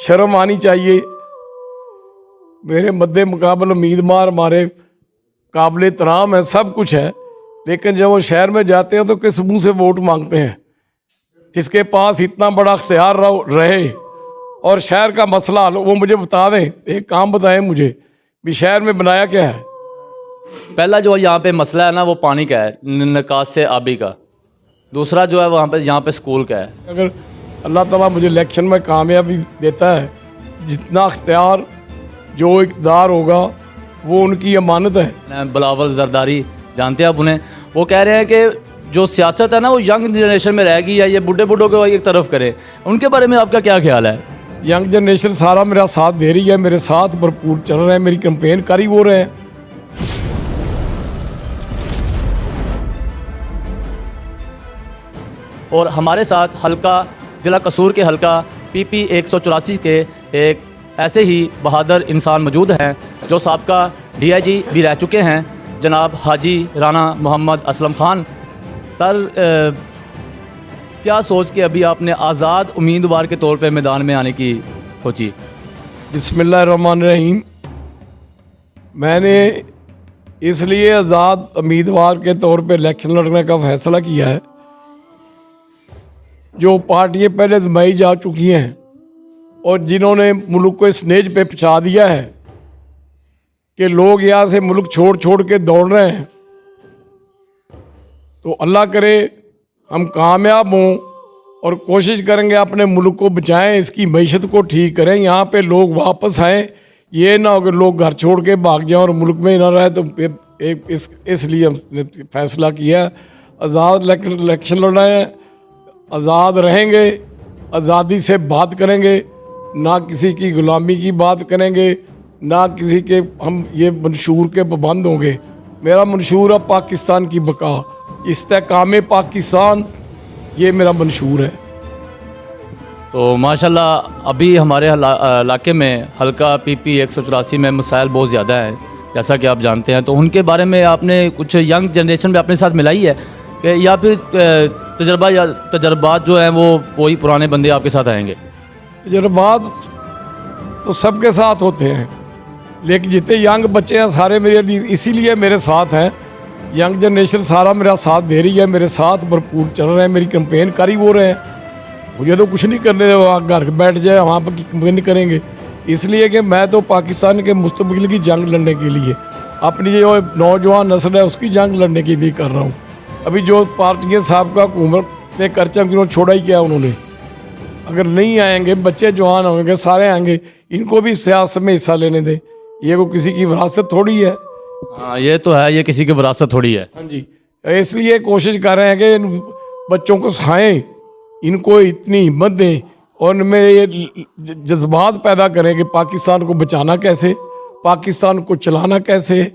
शर्म आनी चाहिए। मेरे मद्दे मुकाबले उम्मीदवार हमारे काबिल तराम है, सब कुछ है, लेकिन जब वो शहर में जाते हैं तो किस मुंह से वोट मांगते हैं? किसके पास इतना बड़ा अख्तियार रहे और शहर का मसला हल, वो मुझे बता दें। एक काम बताएं मुझे भी शहर में बनाया क्या है? पहला जो यहाँ पे मसला है ना वो पानी का है, निकास से आबी का। दूसरा जो है वहाँ पे यहाँ पे स्कूल का है। अगर अल्लाह ताला मुझे इलेक्शन में कामयाबी देता है, जितना अख्तियार जो इक़्तिदार होगा वो उनकी अमानत है। बिलावल जरदारी जानते हैं आप उन्हें? वो कह रहे हैं कि जो सियासत है ना वो यंग जनरेशन में रहेगी या ये बूढ़े बूढ़ों को एक तरफ करे। उनके बारे में आपका क्या ख्याल है? यंग जनरेशन सारा मेरा साथ दे रही है, मेरे साथ भरपूर चल रहे हैं, मेरी कैंपेन कर ही वो रहे हैं। और हमारे साथ हल्का जिला कसूर के हल्का PP 184 के एक ऐसे ही बहादुर इंसान मौजूद हैं जो साबका DIG भी रह चुके हैं, जनाब हाजी राना मोहम्मद असलम खान। सर क्या सोच के अभी आपने आज़ाद उम्मीदवार के तौर पे मैदान में आने की सोची? बिस्मिल्लाहिर्रहमानिर्रहीम। मैंने इसलिए आज़ाद उम्मीदवार के तौर पे इलेक्शन लड़ने का फ़ैसला किया है, जो पार्टियाँ पहले आजमाई जा चुकी हैं और जिन्होंने मुल्क को इस स्टेज पे पहुँचा दिया है कि लोग यहाँ से मुल्क छोड़ छोड़ के दौड़ रहे हैं। तो अल्लाह करे हम कामयाब हों और कोशिश करेंगे अपने मुल्क को बचाएं, इसकी मईशत को ठीक करें, यहाँ पे लोग वापस आएँ। ये ना हो कि लोग घर छोड़ के भाग जाएं और मुल्क में ना रहे। तो इसलिए हमने फैसला किया आज़ाद इलेक्शन लड़ना है, आज़ाद रहेंगे, आज़ादी से बात करेंगे, ना किसी की ग़ुलामी की बात करेंगे, ना किसी के हम ये मंशूर के पाबंद होंगे। मेरा मंशूर है पाकिस्तान की बका, इस्तेकाम पाकिस्तान, ये मेरा मंशूर है। तो माशाल्लाह अभी हमारे इलाके में हल्का PP 184 में मसाइल बहुत ज़्यादा हैं, जैसा कि आप जानते हैं। तो उनके बारे में आपने कुछ यंग जनरेशन में अपने साथ मिलाई है कि या फिर तजर्बात जो हैं वो वही पुराने बंदे आपके साथ आएंगे? तजर्बात तो सबके साथ होते हैं, लेकिन जितने यंग बच्चे हैं सारे मेरे इसीलिए मेरे साथ हैं। यंग जनरेशन सारा मेरा साथ दे रही है, मेरे साथ भरपूर चल रहे हैं, मेरी कैंपेन कर ही वो रहे हैं। मुझे तो कुछ नहीं करने, घर बैठ जाए वहाँ पर कैंपेन करेंगे, इसलिए कि मैं तो पाकिस्तान के मुस्तकबिल की जंग लड़ने के लिए, अपनी जो नौजवान नस्ल है उसकी जंग लड़ने के लिए कर रहा हूँ। अभी जो पार्टियाँ साहब का हुकूमत ने खर्चा उन्होंने छोड़ा ही क्या उन्होंने? अगर नहीं आएंगे, बच्चे जवान होंगे, सारे आएंगे, इनको भी सियासत में हिस्सा लेने दें। ये को किसी की विरासत थोड़ी है। हाँ ये तो है, ये किसी की विरासत थोड़ी है। हाँ जी, इसलिए कोशिश कर रहे हैं कि इन बच्चों को सिखाएं, इनको इतनी हिम्मत दें और उनमें ये जज्बात पैदा करें कि पाकिस्तान को बचाना कैसे, पाकिस्तान को चलाना कैसे,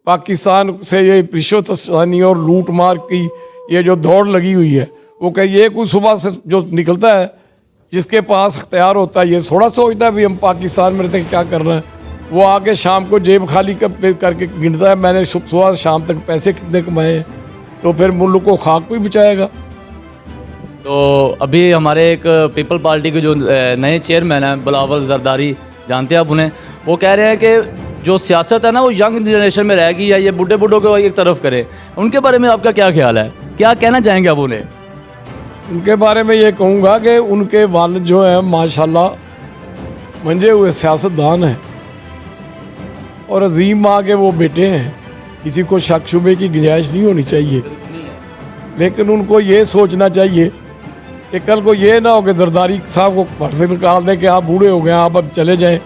पाकिस्तान से ये रिश्वतसानी और लूट मार की ये जो दौड़ लगी हुई है, वो कह ये कोई सुबह से जो निकलता है जिसके पास अख्तियार होता है ये थोड़ा सोचता है भी हम पाकिस्तान में रहते क्या करना है। वो आके शाम को जेब खाली करके गिनता है मैंने सुबह से शाम तक पैसे कितने कमाए हैं, तो फिर मुल्क को खाक कोई बचाएगा। तो अभी हमारे एक पीपल पार्टी के जो नए चेयरमैन हैं बिलावल जरदारी, जानते हैं आप उन्हें? वो कह रहे हैं कि जो सियासत है ना वो यंग जनरेशन में रहेगी या ये बूढ़े बूढ़ों को एक तरफ करे। उनके बारे में आपका क्या ख्याल है? क्या कहना चाहेंगे आप उन्हें? उनके बारे में ये कहूँगा कि उनके वालिद जो है माशाल्लाह मंजे हुए सियासतदान हैं और अजीम माँ के वो बेटे हैं, किसी को शक शुबे की गुंजाइश नहीं होनी चाहिए। लेकिन उनको ये सोचना चाहिए कि कल को ये ना हो कि जरदारी साहब को घर से निकाल दें कि आप बूढ़े हो गए, आप अब चले जाएं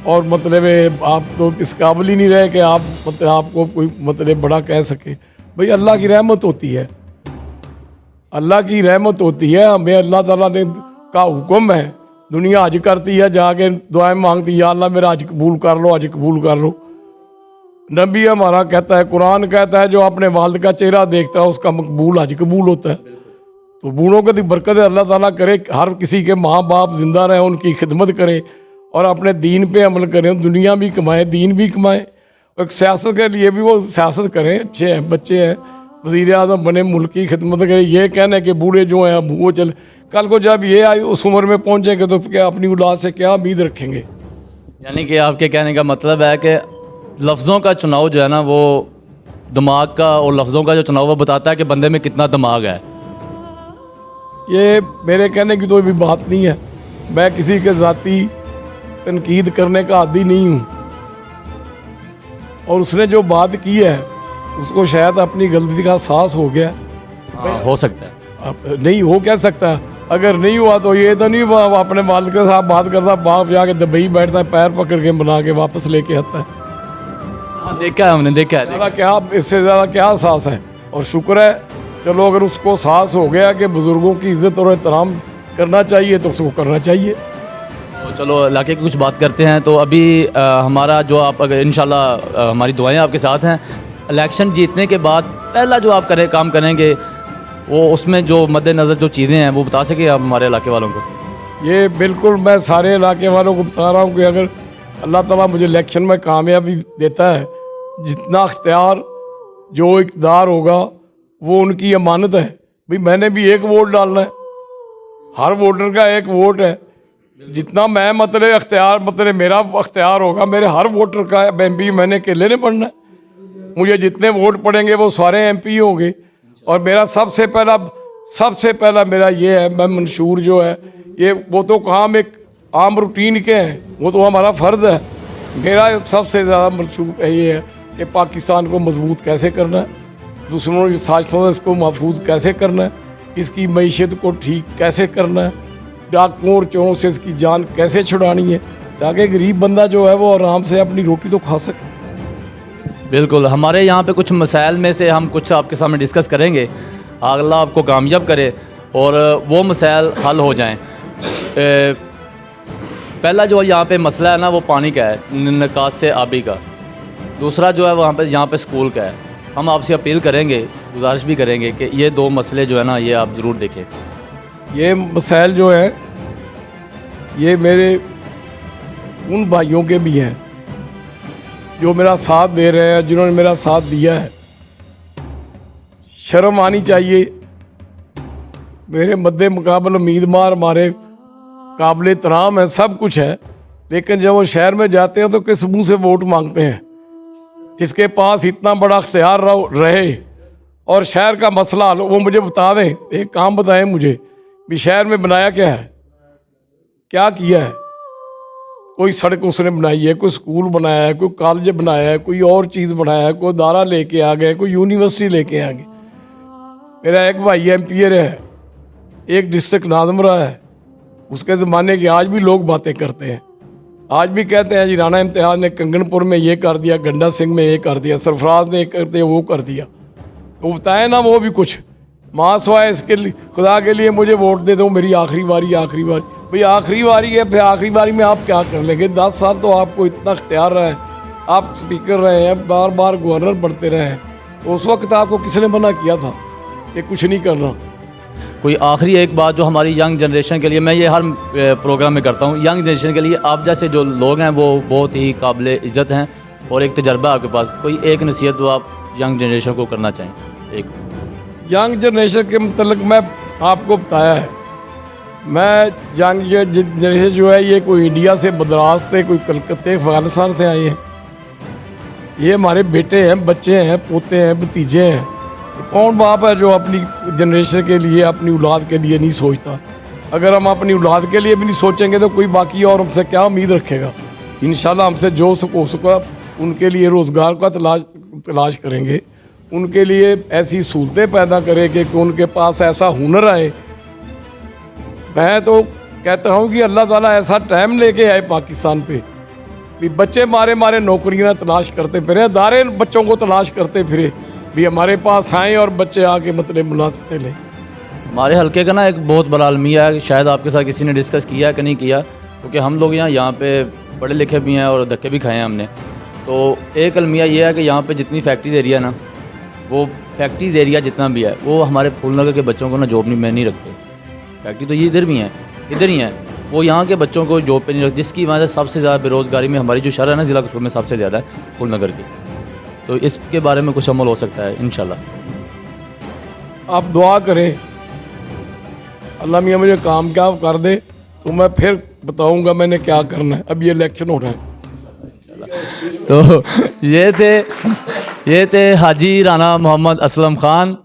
और मतलब आप तो इस काबिल ही नहीं रहे कि आप मतलब आपको कोई मतलब बड़ा कह सके। भाई अल्लाह की रहमत होती है, अल्लाह की रहमत होती है। हमें अल्लाह ताला ने का हुक्म है, दुनिया हज करती है, जाके दुआएं मांगती है, या अल्लाह मेरा हज कबूल कर लो, हज कबूल कर लो। नबी हमारा कहता है, कुरान कहता है जो अपने वालिद का चेहरा देखता है उसका मकबूल हज कबूल होता है। तो बूढ़ों की बरकत अल्लाह ताला करे, हर किसी के माँ बाप जिंदा रहें, उनकी खिदमत करें और अपने दीन पे अमल करें, दुनिया भी कमाएं दीन भी कमाएं। और सियासत के लिए भी वो सियासत करें, अच्छे हैं, बच्चे हैं, वज़ीर आज़म बने, मुल्क की खिदमत करें। ये कहना है कि बूढ़े जो हैं वो चल, कल को जब ये आई उस उम्र में पहुंचेंगे तो क्या अपनी औलाद से क्या उम्मीद रखेंगे। यानी कि आपके कहने का मतलब है कि लफ्ज़ों का चुनाव जो है ना वो दिमाग का, और लफ्ज़ों का जो चुनाव वो बताता है कि बंदे में कितना दिमाग है। ये मेरे कहने की तो भी बात नहीं है, मैं किसी के ज़ाती तनकीद करने का आदी नहीं हूँ। और उसने जो बात की है उसको शायद अपनी गलती का एहसास हो गया। हाँ, हो सकता है। अब नहीं हो क्या सकता, अगर नहीं हुआ तो ये तो नहीं हुआ अपने वालिद के साथ बात करता, बाप जाके दुबई बैठता है, पैर पकड़ के बना के वापस लेके आता है। हाँ, देखा है, हमने देखा है। ज़्यादा क्या, इससे ज़्यादा क्या एहसास है। और शुक्र है चलो अगर उसको एहसास हो गया कि बुज़ुर्गों की इज़्ज़त और एहतराम करना चाहिए तो उसको करना चाहिए। तो चलो इलाके की कुछ बात करते हैं। तो अभी हमारा जो आप अगर इंशाल्लाह हमारी दुआएं आपके साथ हैं, इलेक्शन जीतने के बाद पहला जो आप काम करेंगे वो उसमें जो मद्देनज़र जो चीज़ें हैं वो बता सके आप हमारे इलाके वालों को। ये बिल्कुल मैं सारे इलाके वालों को बता रहा हूँ कि अगर अल्लाह ताला मुझे इलेक्शन में कामयाबी देता है, जितना अख्तियार जो इक़्तिदार होगा वो उनकी अमानत है। भाई मैंने भी एक वोट डालना है, हर वोटर का एक वोट है। जितना मैं मतलब अख्तियार मतलब मेरा अख्तियार होगा, मेरे हर वोटर का MP मैंने अकेले नहीं पढ़ना है। मुझे जितने वोट पड़ेंगे वो सारे MP होंगे। और मेरा सबसे पहला मेरा ये है, मैं मंशूर जो है ये वो तो काम एक आम रूटीन के हैं, वो तो हमारा फ़र्ज़ है। मेरा सबसे ज़्यादा मंशूर ये है कि पाकिस्तान को मजबूत कैसे करना है, दुश्मनों की साजिशों से इसको महफूज कैसे करना है, इसकी मईशत को ठीक कैसे करना है, डाकुओं और चोरों से इसकी जान कैसे छुड़ानी है, ताकि गरीब बंदा जो है वो आराम से अपनी रोटी तो खा सके। बिल्कुल, हमारे यहाँ पे कुछ मसाइल में से हम कुछ आपके सामने डिस्कस करेंगे, अल्लाह आपको कामयाब करे और वो मसाइल हल हो जाएं। पहला जो यहाँ पे मसला है ना वो पानी का है, निकास से आबी का। दूसरा जो है वहाँ पे यहाँ पे स्कूल का है। हम आपसे अपील करेंगे, गुजारिश भी करेंगे कि ये दो मसले जो है ना ये आप ज़रूर देखें। ये मसाइल जो है ये मेरे उन भाइयों के भी हैं जो मेरा साथ दे रहे हैं, जिन्होंने मेरा साथ दिया है। शर्म आनी चाहिए, मेरे मद्दे मुकाबले उम्मीदवार हमारे काबिल एहतराम है, सब कुछ है, लेकिन जब वो शहर में जाते हैं तो किस मुँह से वोट मांगते हैं। जिसके पास इतना बड़ा अख्तियार रहे और शहर का मसला वो मुझे बता दें, एक काम बताएं मुझे भी शहर में बनाया क्या है, क्या किया है। कोई सड़क उसने बनाई है, कोई स्कूल बनाया है, कोई कॉलेज बनाया है, कोई और चीज़ बनाया है, कोई दारा लेके आ गए, कोई यूनिवर्सिटी लेके आ गए। मेरा एक भाई MP है, एक डिस्ट्रिक्ट नाज़म रहा है। उसके ज़माने की आज भी लोग बातें करते हैं, आज भी कहते हैं जी राना इम्तियाज़ ने कंगनपुर में ये कर दिया, गंडा सिंह में ये कर दिया, सरफराज ने कर दिया, वो कर दिया। तो बताए ना वो भी कुछ मासवाए इसके लिए, खुदा के लिए मुझे वोट दे दो, मेरी आखिरी बारी भाई आखिरी बारी है, फिर आखिरी बारी में आप क्या कर लेंगे। 10 साल तो आपको इतना अख्तियार रहा है, आप स्पीकर रहे हैं, बार बार गवर्नर बनते रहे हैं, तो उस वक्त आपको किसने मना किया था कि कुछ नहीं करना। कोई आखिरी एक बात जो हमारी यंग जनरेशन के लिए, मैं ये हर प्रोग्राम में करता हूँ, यंग जनरेशन के लिए आप जैसे जो लोग हैं वो बहुत ही काबिल इज़्ज़त हैं और एक तजर्बा आपके पास, कोई एक नसीहत जो आप यंग जनरेशन को करना चाहें। एक यंग जनरेशन के मतलब मैं आपको बताया है, मैं यंग जनरेशन जो है ये कोई इंडिया से, मद्रास से, कोई कलकत्ते, अफगानिस्तान से आए हैं। ये हमारे बेटे हैं, बच्चे हैं, पोते हैं, भतीजे हैं। तो कौन बाप है जो अपनी जनरेशन के लिए, अपनी औलाद के लिए नहीं सोचता। अगर हम अपनी औलाद के लिए भी नहीं सोचेंगे तो कोई बाकी और हमसे क्या उम्मीद रखेगा। इंशाल्लाह हमसे जो हो सका उनके लिए रोज़गार का तलाश करेंगे, उनके लिए ऐसी सहूलतें पैदा करेंगे कि उनके पास ऐसा हुनर आए। मैं तो कहता हूँ कि अल्लाह ताला ऐसा टाइम लेके आए पाकिस्तान पे भी बच्चे मारे नौकरियाँ तलाश करते फिरे, अदारे बच्चों को तलाश करते फिरे भी हमारे पास आएँ और बच्चे आके मतलब मुलाजमतें लें। हमारे हल्के का ना एक बहुत बड़ा अलमिया है, शायद आपके साथ किसी ने डिस्कस किया कि नहीं किया, क्योंकि हम लोग यहाँ पे पढ़े लिखे भी हैं और धक्के भी खाए हैं हमने। तो एक अलमिया ये है कि यहाँ पे जितनी फैक्ट्रीज एरिया ना, वो फैक्ट्रीज एरिया जितना भी है वो हमारे फूलनगर के बच्चों को ना जॉब नहीं रखते। फैक्ट्री तो ये इधर भी हैं, इधर ही हैं, वो यहाँ के बच्चों को जॉब पे नहीं रखते, जिसकी वजह से सबसे ज़्यादा बेरोज़गारी में हमारी जो शहर है ना ज़िला कसूर में सबसे ज़्यादा है फूलनगर की। तो इसके बारे में कुछ अमल हो सकता है इंशाल्लाह। आप दुआ करें, अल्लाह मियाँ मुझे कामयाब कर दे तो मैं फिर बताऊंगा मैंने क्या करना है। अब ये इलेक्शन हो रहा है। तो ये थे हाजी राना मोहम्मद असलम ख़ान,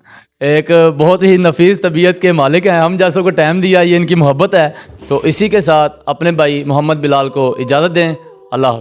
एक बहुत ही नफीस तबीयत के मालिक हैं। हम जैसों को टाइम दिया, ये इनकी मोहब्बत है। तो इसी के साथ अपने भाई मोहम्मद बिलाल को इजाज़त दें। अल्लाह।